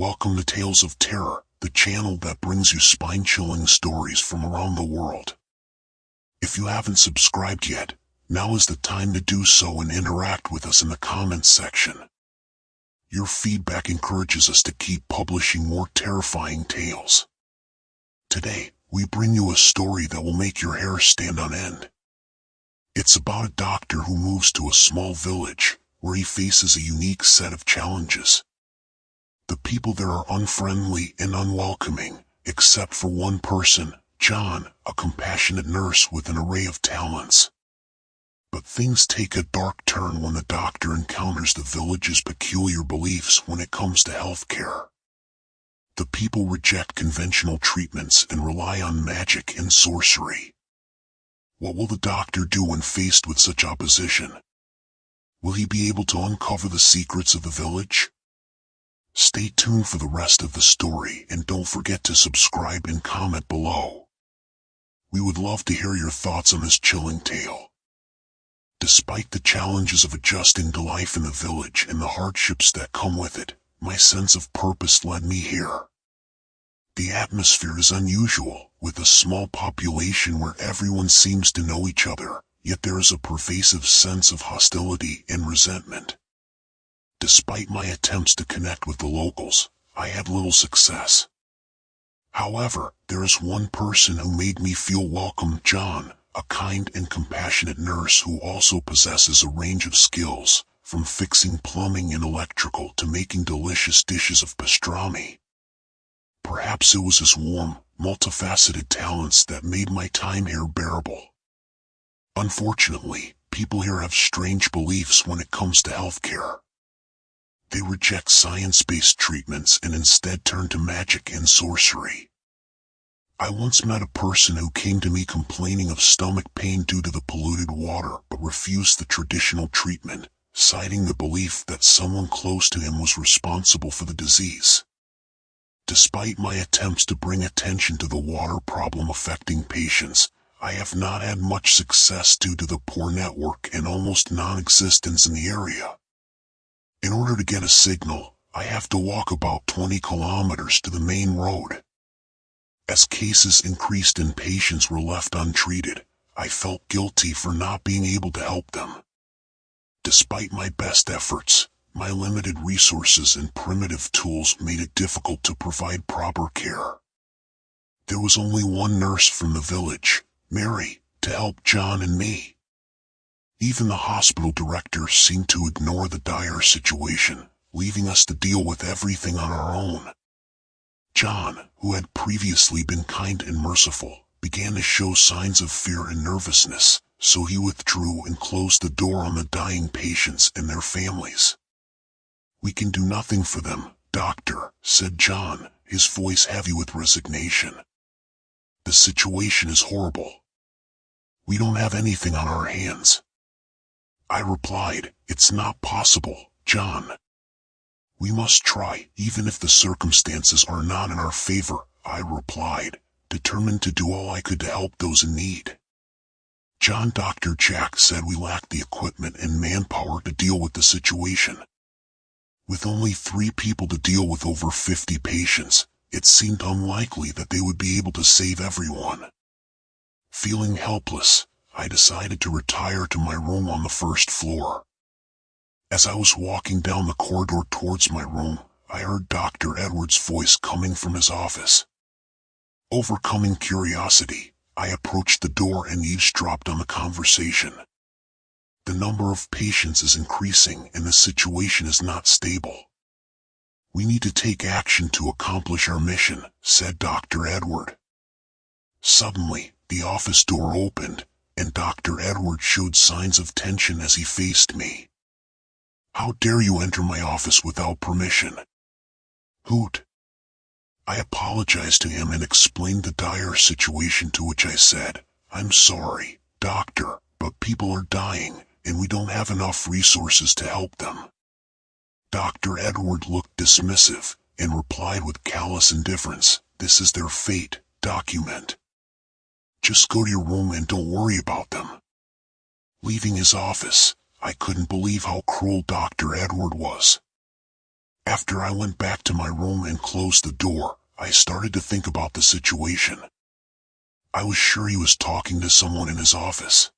Welcome to Tales of Terror, the channel that brings you spine-chilling stories from around the world. If you haven't subscribed yet, now is the time to do so and interact with us in the comments section. Your feedback encourages us to keep publishing more terrifying tales. Today, we bring you a story that will make your hair stand on end. It's about a doctor who moves to a small village, where he faces a unique set of challenges. The people there are unfriendly and unwelcoming, except for one person, John, a compassionate nurse with an array of talents. But things take a dark turn when the doctor encounters the village's peculiar beliefs when it comes to healthcare. The people reject conventional treatments and rely on magic and sorcery. What will the doctor do when faced with such opposition? Will he be able to uncover the secrets of the village? Stay tuned for the rest of the story and don't forget to subscribe and comment below. We would love to hear your thoughts on this chilling tale. Despite the challenges of adjusting to life in the village and the hardships that come with it, my sense of purpose led me here. The atmosphere is unusual, with a small population where everyone seems to know each other, yet there is a pervasive sense of hostility and resentment. Despite my attempts to connect with the locals, I had little success. However, there is one person who made me feel welcome, John, a kind and compassionate nurse who also possesses a range of skills, from fixing plumbing and electrical to making delicious dishes of pastrami. Perhaps it was his warm, multifaceted talents that made my time here bearable. Unfortunately, people here have strange beliefs when it comes to healthcare. They reject science-based treatments and instead turn to magic and sorcery. I once met a person who came to me complaining of stomach pain due to the polluted water but refused the traditional treatment, citing the belief that someone close to him was responsible for the disease. Despite my attempts to bring attention to the water problem affecting patients, I have not had much success due to the poor network and almost non-existence in the area. In order to get a signal, I have to walk about 20 kilometers to the main road. As cases increased and patients were left untreated, I felt guilty for not being able to help them. Despite my best efforts, my limited resources and primitive tools made it difficult to provide proper care. There was only one nurse from the village, Mary, to help John and me. Even the hospital director seemed to ignore the dire situation, leaving us to deal with everything on our own. John, who had previously been kind and merciful, began to show signs of fear and nervousness, so he withdrew and closed the door on the dying patients and their families. "We can do nothing for them, doctor," said John, his voice heavy with resignation. "The situation is horrible. We don't have anything on our hands." I replied, "It's not possible, John. We must try, even if the circumstances are not in our favor," I replied, determined to do all I could to help those in need. Dr. Jack said we lacked the equipment and manpower to deal with the situation. With only 3 people to deal with over 50 patients, it seemed unlikely that they would be able to save everyone. Feeling helpless, I decided to retire to my room on the first floor. As I was walking down the corridor towards my room, I heard Dr. Edward's voice coming from his office. Overcoming curiosity, I approached the door and eavesdropped on the conversation. "The number of patients is increasing and the situation is not stable. We need to take action to accomplish our mission," said Dr. Edward. Suddenly, the office door opened, and Dr. Edward showed signs of tension as he faced me. "How dare you enter my office without permission?" "Hoot." I apologized to him and explained the dire situation, to which I said, "I'm sorry, doctor, but people are dying, and we don't have enough resources to help them." Dr. Edward looked dismissive, and replied with callous indifference, "This is their fate, document. Just go to your room and don't worry about them." Leaving his office, I couldn't believe how cruel Dr. Edward was. After I went back to my room and closed the door, I started to think about the situation. I was sure he was talking to someone in his office.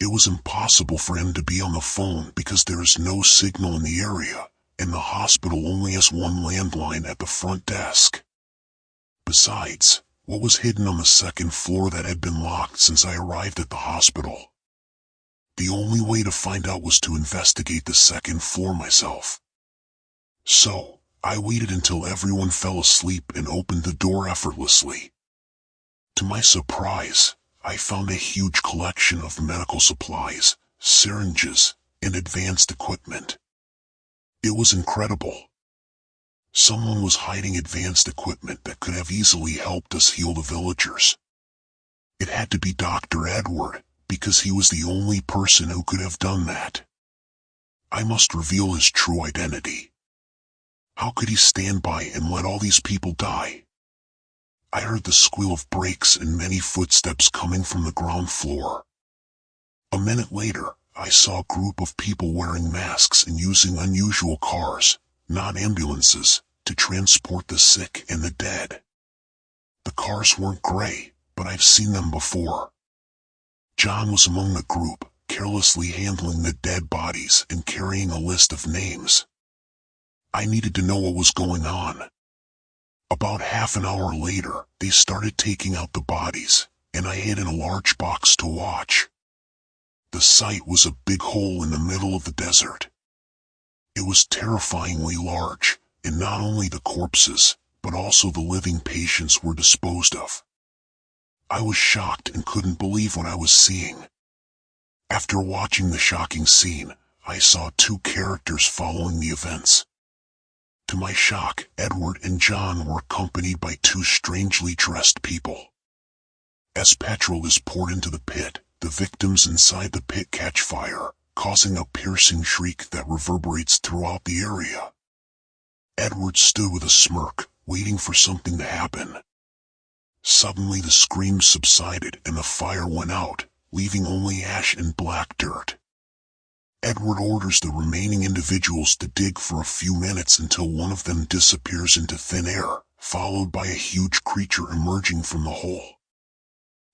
It was impossible for him to be on the phone because there is no signal in the area, and the hospital only has one landline at the front desk. Besides, what was hidden on the second floor that had been locked since I arrived at the hospital? The only way to find out was to investigate the second floor myself. So, I waited until everyone fell asleep and opened the door effortlessly. To my surprise, I found a huge collection of medical supplies, syringes, and advanced equipment. It was incredible. Someone was hiding advanced equipment that could have easily helped us heal the villagers. It had to be Dr. Edward, because he was the only person who could have done that. I must reveal his true identity. How could he stand by and let all these people die? I heard the squeal of brakes and many footsteps coming from the ground floor. A minute later, I saw a group of people wearing masks and using unusual cars, not ambulances, to transport the sick and the dead. The cars weren't gray, but I've seen them before. John was among the group, carelessly handling the dead bodies and carrying a list of names. I needed to know what was going on. About half an hour later, they started taking out the bodies, and I hid in a large box to watch. The site was a big hole in the middle of the desert. It was terrifyingly large, and not only the corpses, but also the living patients were disposed of. I was shocked and couldn't believe what I was seeing. After watching the shocking scene, I saw two characters following the events. To my shock, Edward and John were accompanied by two strangely dressed people. As petrol is poured into the pit, the victims inside the pit catch fire, causing a piercing shriek that reverberates throughout the area. Edward stood with a smirk, waiting for something to happen. Suddenly the screams subsided and the fire went out, leaving only ash and black dirt. Edward orders the remaining individuals to dig for a few minutes until one of them disappears into thin air, followed by a huge creature emerging from the hole.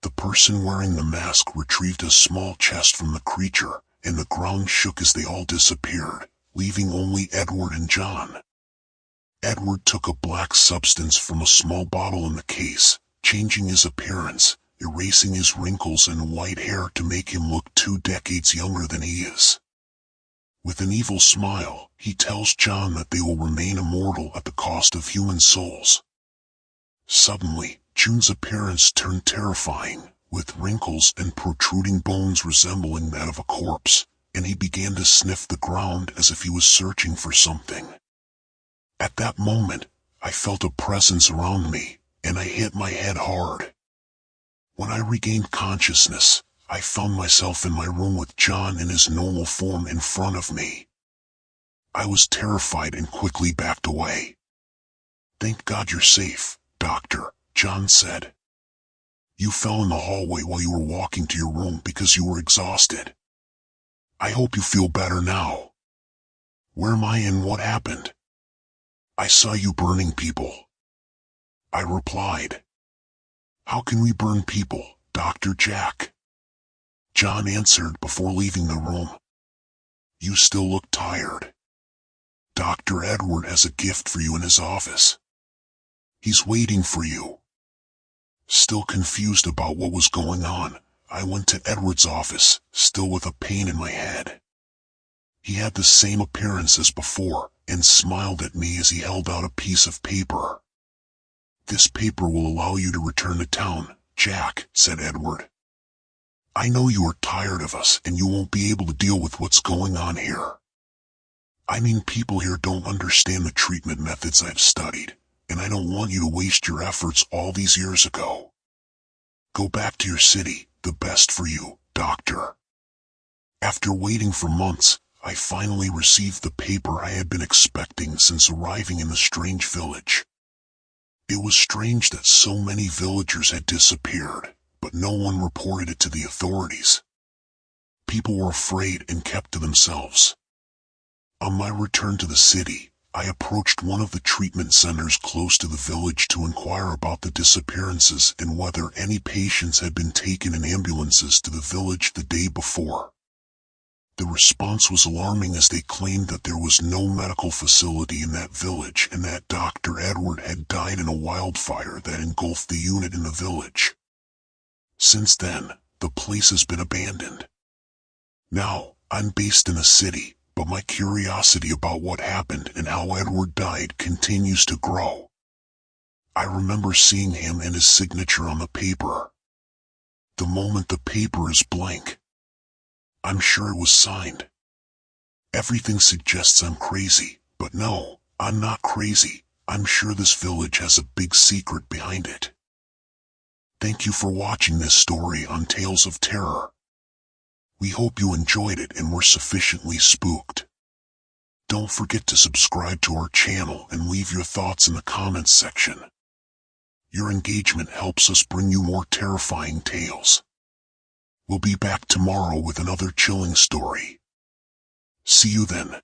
The person wearing the mask retrieved a small chest from the creature, and the ground shook as they all disappeared, leaving only Edward and John. Edward took a black substance from a small bottle in the case, changing his appearance, erasing his wrinkles and white hair to make him look 2 decades younger than he is. With an evil smile, he tells John that they will remain immortal at the cost of human souls. Suddenly, June's appearance turned terrifying, with wrinkles and protruding bones resembling that of a corpse, and he began to sniff the ground as if he was searching for something. At that moment, I felt a presence around me, and I hit my head hard. When I regained consciousness, I found myself in my room with John in his normal form in front of me. I was terrified and quickly backed away. "Thank God you're safe, Doctor," John said. "You fell in the hallway while you were walking to your room because you were exhausted. I hope you feel better now. Where am I and what happened?" "I saw you burning people," I replied. "How can we burn people, Dr. Jack?" John answered before leaving the room. "You still look tired. Dr. Edward has a gift for you in his office. He's waiting for you." Still confused about what was going on, I went to Edward's office, still with a pain in my head. He had the same appearance as before, and smiled at me as he held out a piece of paper. "This paper will allow you to return to town, Jack," said Edward. "I know you are tired of us and you won't be able to deal with what's going on here. I mean, people here don't understand the treatment methods I've studied, and I don't want you to waste your efforts all these years ago. Go back to your city, the best for you, Doctor." After waiting for months, I finally received the paper I had been expecting since arriving in the strange village. It was strange that so many villagers had disappeared, but no one reported it to the authorities. People were afraid and kept to themselves. On my return to the city, I approached one of the treatment centers close to the village to inquire about the disappearances and whether any patients had been taken in ambulances to the village the day before. The response was alarming as they claimed that there was no medical facility in that village and that Dr. Edward had died in a wildfire that engulfed the unit in the village. Since then, the place has been abandoned. Now, I'm based in a city, but my curiosity about what happened and how Edward died continues to grow. I remember seeing him and his signature on the paper. The moment the paper is blank, I'm sure it was signed. Everything suggests I'm crazy, but no, I'm not crazy. I'm sure this village has a big secret behind it. Thank you for watching this story on Tales of Terror. We hope you enjoyed it and were sufficiently spooked. Don't forget to subscribe to our channel and leave your thoughts in the comments section. Your engagement helps us bring you more terrifying tales. We'll be back tomorrow with another chilling story. See you then.